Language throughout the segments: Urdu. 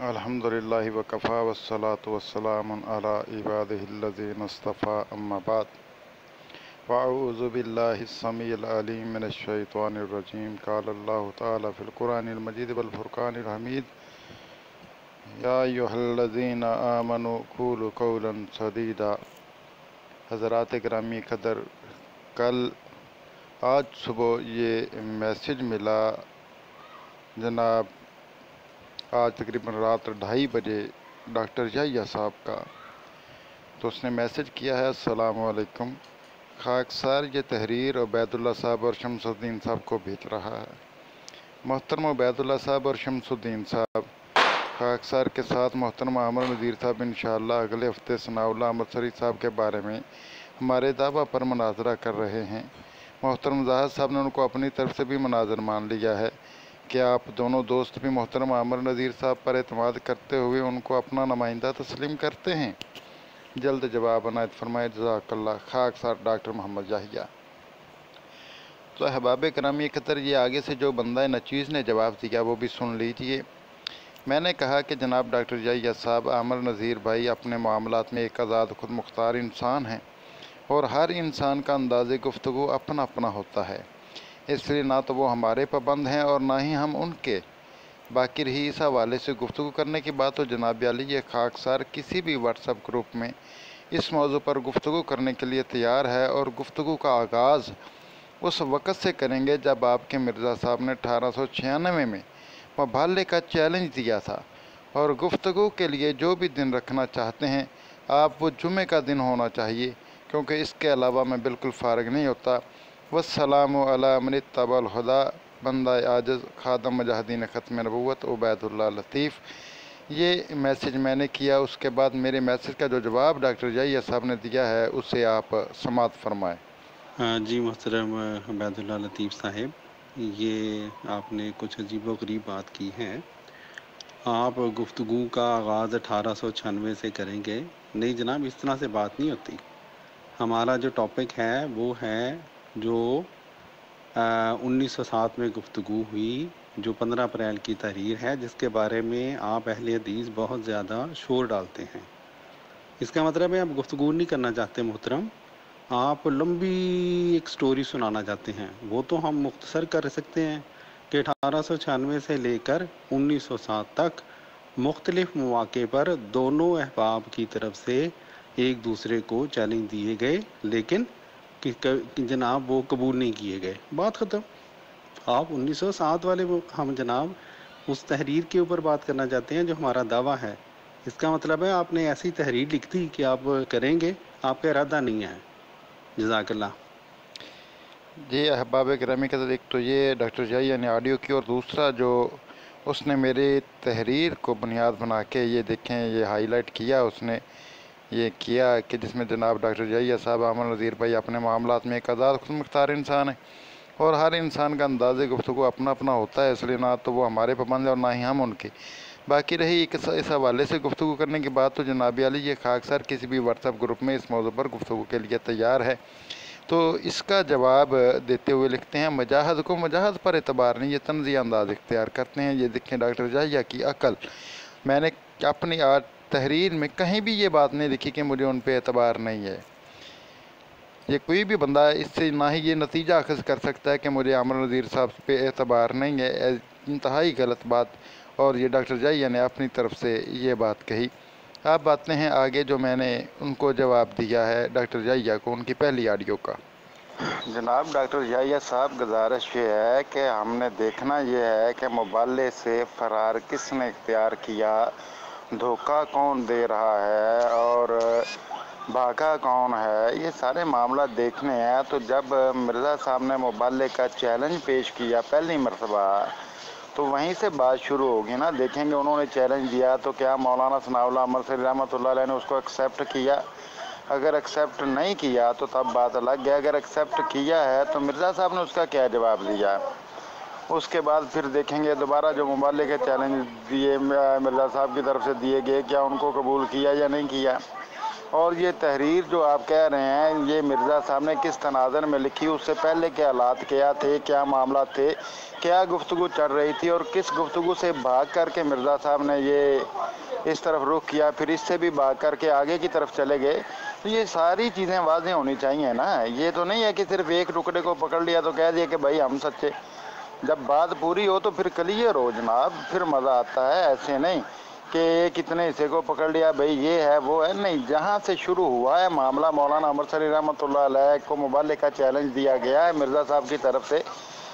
الحمدللہ وکفا والصلاة والسلام علی عبادہ الذین اصطفیٰ اما بعد فاعوذ باللہ السمیع العلیم من الشیطان الرجیم قال اللہ تعالی فی القرآن المجید والفرقان الحمید یا ایھا الذین آمنوا قولوا قولا سدیدا۔ حضرات گرامی قدر، آج صبح یہ میسج ملا جناب، آج تقریباً رات 2:30 بجے ڈاکٹر یحییٰ صاحب کا، تو اس نے میسج کیا ہے: السلام علیکم خاکسار، یہ تحریر عبید اللہ صاحب اور شمس الدین صاحب کو بھیج رہا ہے۔ محترم عبید اللہ صاحب اور شمس الدین صاحب، خاکسار کے ساتھ محترم عامر نذیر صاحب انشاءاللہ اگلے ہفتے ثناء اللہ امرتسری صاحب کے بارے میں ہمارے دعویٰ پر مناظرہ کر رہے ہیں۔ محترم زاہد صاحب نے ان کو اپنی طرف سے بھی مناظر مان لیا ہے کہ آپ دونوں دوست بھی محترم عامر نذیر صاحب پر اعتماد کرتے ہوئے ان کو اپنا نمائندہ تسلیم کرتے ہیں۔ جلد جواب عنایت فرمائے، جزاک اللہ۔ خاکسار ڈاکٹر محمد یحییٰ۔ تو احباب گرامی قدر، یہ آگے سے جو بندہ نچیز نے جواب دیا وہ بھی سن لیجئے۔ میں نے کہا کہ جناب ڈاکٹر یحییٰ صاحب، عامر نذیر بھائی اپنے معاملات میں ایک آزاد خود مختار انسان ہیں، اور ہر انسان کا انداز گفتگو اپنا اپنا ہوتا ہے، اس لیے نہ تو وہ ہمارے پابند ہیں اور نہ ہی ہم ان کے۔ باقی رہی اس حوالے سے گفتگو کرنے کی بات، تو جناب علی یہ خاکسار کسی بھی واٹس ایپ گروپ میں اس موضوع پر گفتگو کرنے کے لیے تیار ہے، اور گفتگو کا آغاز اس وقت سے کریں گے جب آپ کے مرزا صاحب نے 1896 میں مبالغے کا چیلنج دیا تھا، اور گفتگو کے لیے جو بھی دن رکھنا چاہتے ہیں آپ، وہ جمعے کا دن ہونا چاہیے، کیونکہ اس کے علاوہ میں بالکل فارغ نہیں ہوتا۔ والسلام علی من اتبع الہدی، بندہ عاجز خادم مجاہدین ختم نبوت عبید اللہ لطیف۔ یہ میسج میں نے کیا، اس کے بعد میرے میسج کا جو جواب ڈاکٹر یحییٰ صاحب نے دیا ہے اسے آپ سماعت فرمائیں۔ جی محترم عبید اللہ لطیف صاحب، یہ آپ نے کچھ عجیب و غریب بات کی ہے۔ آپ گفتگو کا آغاز 1896 سے کریں گے؟ نہیں جناب، اس طرح سے بات نہیں ہوتی۔ ہمارا جو ٹاپک ہے وہ ہے جو 1907 میں گفتگو ہوئی، جو 15 اپریل کی تحریر ہے، جس کے بارے میں آپ اہل حدیث بہت زیادہ شور ڈالتے ہیں۔ اس کا مطلب ہے آپ گفتگو نہیں کرنا چاہتے محترم، آپ لمبی ایک سٹوری سنانا چاہتے ہیں۔ وہ تو ہم مختصر کر سکتے ہیں کہ 1896 سے لے کر 1907 تک مختلف مواقع پر دونوں احباب کی طرف سے ایک دوسرے کو چیلنج دیے گئے، لیکن جناب وہ قبول نہیں کیے گئے۔ بات ختم۔ آپ 1907 والے ہم جناب اس تحریر کے اوپر بات کرنا چاہتے ہیں جو ہمارا دعویٰ ہے۔ اس کا مطلب ہے آپ نے ایسی تحریر لکھ دی کہ آپ کریں گے، آپ کا ارادہ نہیں ہے۔ جزاک اللہ۔ جی احباب گرامی قدر، ایک تو یہ ڈاکٹر یحییٰ نے آڈیو کی، اور دوسرا جو اس نے میری تحریر کو بنیاد بنا کے یہ دیکھیں، یہ ہائی لائٹ کیا اس نے، یہ کیا کہ جس میں جناب ڈاکٹر یحییٰ صاحب عامر نذیر بھائی اپنے معاملات میں ایک آزاد خود مختار انسان ہے، اور ہر انسان کا انداز گفتگو اپنا اپنا ہوتا ہے، اس لیے نہ تو وہ ہمارے پابند ہیں اور نہ ہی ہم ان کے۔ باقی رہی اس حوالے سے گفتگو کرنے کی بات، تو جناب علی یہ خاکسار کسی بھی واٹس ایپ گروپ میں اس موضوع پر گفتگو کے لیے تیار ہے۔ تو اس کا جواب دیتے ہوئے لکھتے ہیں: مجاہد کو مجاہد پر اعتبار نہیں، یہ طنزیہ انداز اختیار کرتے ہیں۔ یہ دیکھیں ڈاکٹر یحییٰ کی عقل، میں نے اپنی تحریر میں کہیں بھی یہ بات نہیں لکھی کہ مجھے ان پہ اعتبار نہیں ہے۔ یہ کوئی بھی بندہ اس سے نہ ہی یہ نتیجہ اخذ کر سکتا ہے کہ مجھے عامر نذیر صاحب پہ اعتبار نہیں ہے، انتہائی غلط بات، اور یہ ڈاکٹر یحییٰ نے اپنی طرف سے یہ بات کہی۔ آپ باتیں ہیں آگے جو میں نے ان کو جواب دیا ہے ڈاکٹر یحییٰ کو، ان کی پہلی آڈیو کا۔ جناب ڈاکٹر یحییٰ صاحب، گزارش یہ ہے کہ ہم نے دیکھنا یہ ہے کہ مبالغے سے فرار کس نے اختیار کیا، دھوکہ کون دے رہا ہے اور بھاگا کون ہے، یہ سارے معاملات دیکھنے ہیں۔ تو جب مرزا صاحب نے مبالغے کا چیلنج پیش کیا پہلی مرتبہ، تو وہیں سے بات شروع ہوگی نا۔ دیکھیں گے انہوں نے چیلنج دیا تو کیا مولانا ثناء اللہ امرتسری رحمۃ اللہ علیہ نے اس کو ایکسیپٹ کیا؟ اگر ایکسیپٹ نہیں کیا تو تب بات الگ ہے، اگر ایکسیپٹ کیا ہے تو مرزا صاحب نے اس کا کیا جواب دیا۔ اس کے بعد پھر دیکھیں گے دوبارہ جو مبالغے کے چیلنج دیے مرزا صاحب کی طرف سے دیے گئے، کیا ان کو قبول کیا یا نہیں کیا۔ اور یہ تحریر جو آپ کہہ رہے ہیں یہ مرزا صاحب نے کس تناظر میں لکھی، اس سے پہلے کے حالات کیا تھے، کیا معاملات تھے، کیا گفتگو چل رہی تھی، اور کس گفتگو سے بھاگ کر کے مرزا صاحب نے یہ اس طرف رخ کیا، پھر اس سے بھی بھاگ کر کے آگے کی طرف چلے گئے، تو یہ ساری چیزیں واضح ہونی چاہیے نا۔ یہ تو نہیں ہے کہ صرف ایک ٹکڑے کو پکڑ لیا تو کہہ دیا کہ بھائی ہم سچے۔ جب بات پوری ہو تو پھر کلیئر ہو جناب، پھر مزہ آتا ہے، ایسے نہیں کہ کتنے حصے کو پکڑ لیا بھئی یہ ہے وہ ہے، نہیں۔ جہاں سے شروع ہوا ہے معاملہ مولانا عمر سری رحمۃ اللہ علیہ کو مبالغے کا چیلنج دیا گیا ہے مرزا صاحب کی طرف سے،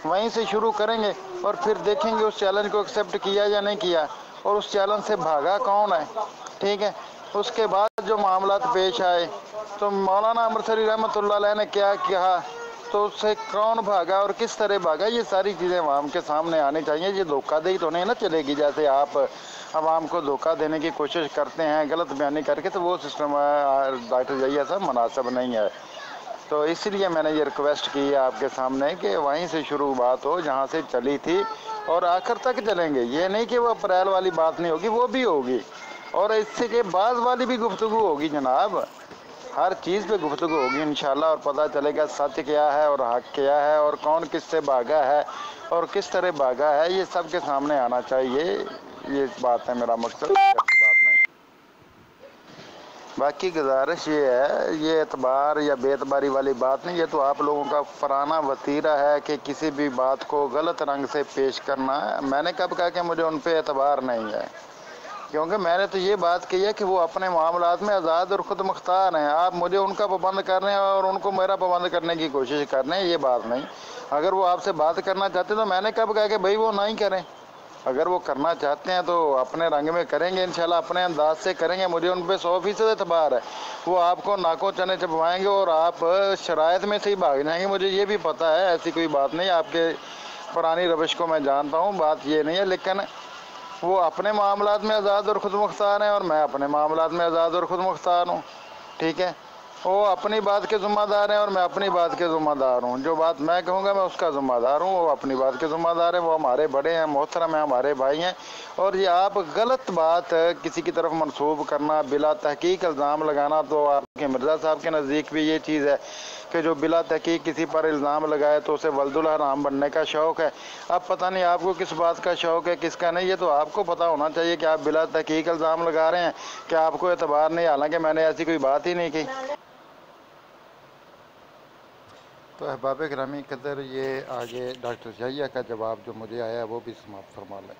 وہیں سے شروع کریں گے اور پھر دیکھیں گے اس چیلنج کو ایکسیپٹ کیا یا نہیں کیا، اور اس چیلنج سے بھاگا کون ہے، ٹھیک ہے۔ اس کے بعد جو معاملات پیش آئے تو مولانا عمر سری رحمۃ اللہ علیہ نے کیا کہا، تو اس سے کون بھاگا اور کس طرح بھاگا، یہ ساری چیزیں عوام کے سامنے آنی چاہیے۔ یہ دھوکہ دہی تو نہیں نا چلے گی، جیسے آپ عوام کو دھوکہ دینے کی کوشش کرتے ہیں غلط بیانی کر کے، تو وہ سسٹم ڈاکٹر ضیاء صاحب مناسب نہیں ہے۔ تو اس لیے میں نے یہ ریکویسٹ کی ہے آپ کے سامنے کہ وہیں سے شروع بات ہو جہاں سے چلی تھی، اور آخر تک چلیں گے۔ یہ نہیں کہ وہ اپریل والی بات نہیں ہوگی، وہ بھی ہوگی، اور اس سے کے بعد والی بھی گفتگو ہوگی جناب، ہر چیز پہ گفتگو ہوگی انشاءاللہ، اور پتہ چلے گا سچ کیا ہے اور حق کیا ہے، اور کون کس سے بھاگا ہے اور کس طرح بھاگا ہے، یہ سب کے سامنے آنا چاہیے۔ یہ بات ہے میرا مقصد، بات نہیں۔ باقی گزارش یہ ہے، یہ اعتبار یا بے اعتباری والی بات نہیں، یہ تو آپ لوگوں کا پرانا وتیرہ ہے کہ کسی بھی بات کو غلط رنگ سے پیش کرنا ہے۔ میں نے کب کہا کہ مجھے ان پہ اعتبار نہیں ہے، کیونکہ میں نے تو یہ بات کی ہے کہ وہ اپنے معاملات میں آزاد اور خود مختار ہیں۔ آپ مجھے ان کا پابند کر رہے ہیں اور ان کو میرا پابند کرنے کی کوشش کر رہے ہیں، یہ بات نہیں۔ اگر وہ آپ سے بات کرنا چاہتے تو میں نے کب کہا کہ بھائی وہ نہیں کریں، اگر وہ کرنا چاہتے ہیں تو اپنے رنگ میں کریں گے انشاءاللہ، اپنے انداز سے کریں گے، مجھے ان پہ 100% اعتبار ہے۔ وہ آپ کو ناکوں چنے چبوائیں گے اور آپ شرائط میں سے ہی بھاگ جائیں گے، مجھے یہ بھی پتہ ہے، ایسی کوئی بات نہیں۔ آپ کے پرانی روش کو میں جانتا ہوں، بات یہ نہیں ہے، لیکن وہ اپنے معاملات میں آزاد اور خود مختار ہیں اور میں اپنے معاملات میں آزاد اور خود مختار ہوں، ٹھیک ہے۔ وہ اپنی بات کے ذمہ دار ہیں اور میں اپنی بات کے ذمہ دار ہوں، جو بات میں کہوں گا میں اس کا ذمہ دار ہوں، وہ اپنی بات کے ذمہ دار ہیں، وہ ہمارے بڑے ہیں، محترم ہیں، ہمارے بھائی ہیں۔ اور یہ آپ غلط بات کسی کی طرف منسوب کرنا، بلا تحقیق الزام لگانا، تو آپ کے مرزا صاحب کے نزدیک بھی یہ چیز ہے کہ جو بلا تحقیق کسی پر الزام لگائے تو اسے ولد الحرام بننے کا شوق ہے۔ اب پتہ نہیں آپ کو کس بات کا شوق ہے کس کا نہیں، یہ تو آپ کو پتہ ہونا چاہیے کہ آپ بلا تحقیق الزام لگا رہے ہیں کہ آپ کو اعتبار نہیں، حالانکہ میں نے ایسی کوئی بات ہی نہیں کی۔ تو احباب گرامی قدر، یہ آگے ڈاکٹر ضیاء کا جواب جو مجھے آیا وہ بھی سماعت فرما لیں۔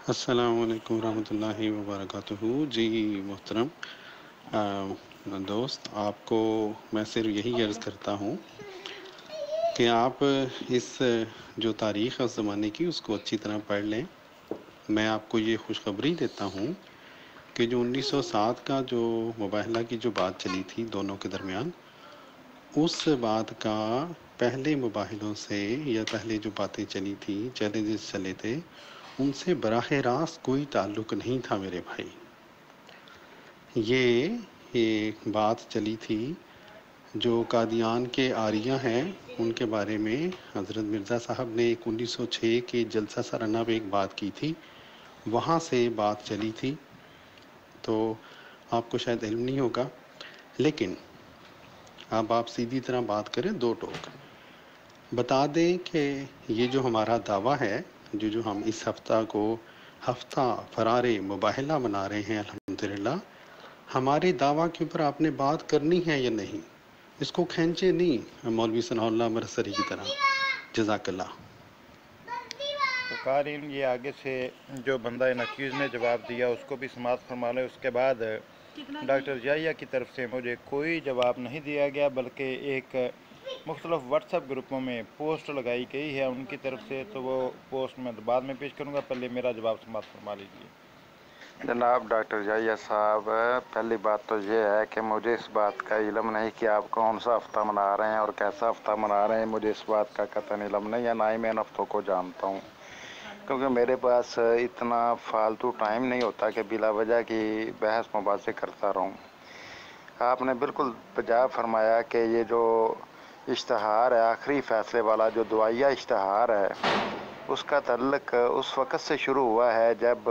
السلام علیکم ورحمۃ اللہ وبرکاتہ۔ جی محترم دوست، آپ کو میں صرف یہی عرض کرتا ہوں کہ آپ اس جو تاریخ ہے اس زمانے کی اس کو اچھی طرح پڑھ لیں۔ میں آپ کو یہ خوشخبری دیتا ہوں کہ جو 1907 کا جو مباحلہ کی جو بات چلی تھی دونوں کے درمیان، اس بات کا پہلے مباحلوں سے یا پہلے جو باتیں چلی تھی، چیلنجز چلے تھے، ان سے براہ راست کوئی تعلق نہیں تھا میرے بھائی۔ یہ بات چلی تھی جو قادیان کے آریہ ہیں ان کے بارے میں حضرت مرزا صاحب نے ایک 1906 کے جلسہ سالانہ پہ ایک بات کی تھی، وہاں سے بات چلی تھی، تو آپ کو شاید علم نہیں ہوگا، لیکن اب آپ سیدھی طرح بات کریں، دو ٹوک بتا دیں کہ یہ جو ہمارا دعویٰ ہے، جو ہم اس ہفتہ کو ہفتہ فرار مباحلہ منا رہے ہیں، الحمدللہ ہمارے دعویٰ کے اوپر آپ نے بات کرنی ہے یا نہیں، اس کو کھینچے نہیں مولوی ثناء اللہ مرسری کی طرح۔ جزاک اللہ۔ تو قارئین، یہ آگے سے جو بندہ ان اکیوز نے جواب دیا اس کو بھی سماعت فرما لیں۔ اس کے بعد ڈاکٹر ضیاء کی طرف سے مجھے کوئی جواب نہیں دیا گیا، بلکہ ایک مختلف واٹس ایپ گروپوں میں پوسٹ لگائی گئی ہے ان کی طرف سے، تو وہ پوسٹ میں بعد میں پیش کروں گا، پہلے میرا جواب سماعت فرما لیجیے۔ جناب ڈاکٹر ضیاء صاحب، پہلی بات تو یہ ہے کہ مجھے اس بات کا علم نہیں کہ آپ کون سا ہفتہ منا رہے ہیں اور کیسا ہفتہ منا رہے ہیں، مجھے اس بات کا قطعاً علم نہیں ہے، نہ ہی میں ان ہفتوں کو جانتا ہوں، کیونکہ میرے پاس اتنا فالتو ٹائم نہیں ہوتا کہ بلا وجہ کی بحث مباحثے کرتا رہوں۔ آپ نے بالکل بجا فرمایا کہ یہ جو اشتہار ہے آخری فیصلے والا، جو دعائیہ اشتہار ہے، اس کا تعلق اس وقت سے شروع ہوا ہے جب